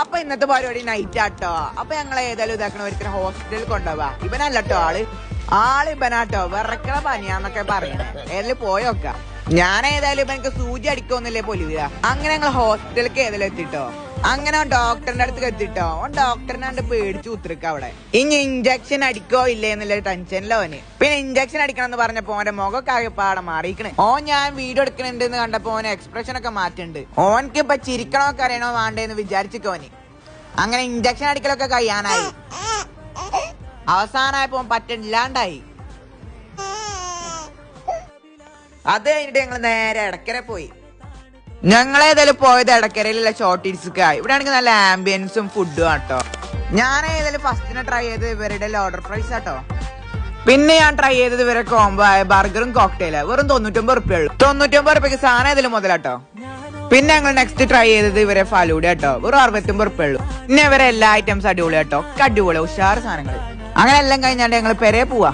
അപ്പൊ ഇന്നത്തെ പരിപാടി നൈറ്റ് ആട്ടോ. അപ്പൊ ഞങ്ങൾ ഏതായാലും ഇതാക്കണ ഒരിക്കലും ഹോസ്പിറ്റലിൽ കൊണ്ടുപോവാ. ഇവനല്ലോ ആള് ഇവനാട്ടോ വിറക്കണ പനിയാന്നൊക്കെ പറയണേ. ഏതായാലും പോയോക്ക. ഞാൻ ഏതായാലും ഇവനക്ക് സൂചി അടിക്കൊന്നില്ലേ പൊലിവില്ല. അങ്ങനെ ഞങ്ങൾ ഹോസ്പിറ്റലിലേക്ക് ഏതായാലും എത്തിട്ടോ. അങ്ങനെ ഡോക്ടറിന്റെ അടുത്ത് എത്തിട്ടോ. ഡോക്ടറിനാണ്ട് പേടിച്ചു ഉത്തരക്ക അവിടെ. ഇനി ഇഞ്ചക്ഷൻ അടിക്കോ ഇല്ലേ എന്നുള്ള ടെൻഷനിലോ അവന്. പിന്നെ ഇഞ്ചക്ഷൻ അടിക്കണം എന്ന് പറഞ്ഞപ്പോ ഓന്റെ മുഖക്കാകെ പാടെ മാറിയിക്കണേ. ഞാൻ വീഡിയോ എടുക്കണുണ്ട് എന്ന് കണ്ടപ്പോ ഓന് എക്സ്പ്രഷൻ ഒക്കെ മാറ്റുന്നുണ്ട്. ഓനക്ക് ഇപ്പൊ ചിരിക്കണമൊക്കെ അറിയണോ വേണ്ടേന്ന് വിചാരിച്ചിക്കോന്. അങ്ങനെ ഇഞ്ചക്ഷൻ അടിക്കലൊക്കെ കഴിയാനായി. അവസാനമായപ്പോ പറ്റില്ലാണ്ടായി. അത് കഴിഞ്ഞിട്ട് ഞങ്ങൾ നേരെ എടക്കര പോയി. ഞങ്ങളേതായാലും പോയത് എടക്കരയിലുള്ള ഷോർട്ടീസ്ക്കായി. ഇവിടെ ആണെങ്കിൽ നല്ല ആംബിയൻസും ഫുഡും ആട്ടോ. ഞാൻ ഏതായാലും ഫസ്റ്റിനെ ട്രൈ ചെയ്തത് ഇവരുടെ ഓർഡർ പ്രൈസ് ആട്ടോ. പിന്നെ ഞാൻ ട്രൈ ചെയ്തത് ഇവരെ കോംബോ ആയ ബർഗറും കോക്ടെയില് വെറും 99 ഉറുപ്പിയുള്ളൂ. 99 ഉറുപ്പിക്ക് സാധനം ഏതായാലും മുതലാട്ടോ. പിന്നെ ഞങ്ങൾ നെക്സ്റ്റ് ട്രൈ ചെയ്തത് ഇവരെ ഫലൂഡ കേട്ടോ. വെറും 69 ഉറുപ്പിയുള്ളൂ. പിന്നെ ഇവരെ എല്ലാ ഐറ്റംസ് അടിപൊളി കേട്ടോ. അടിപൊളി ഉഷാറ് സാധനങ്ങൾ. അങ്ങനെ എല്ലാം കഴിഞ്ഞാണ്ട് ഞങ്ങൾ പെരേ പോവാ.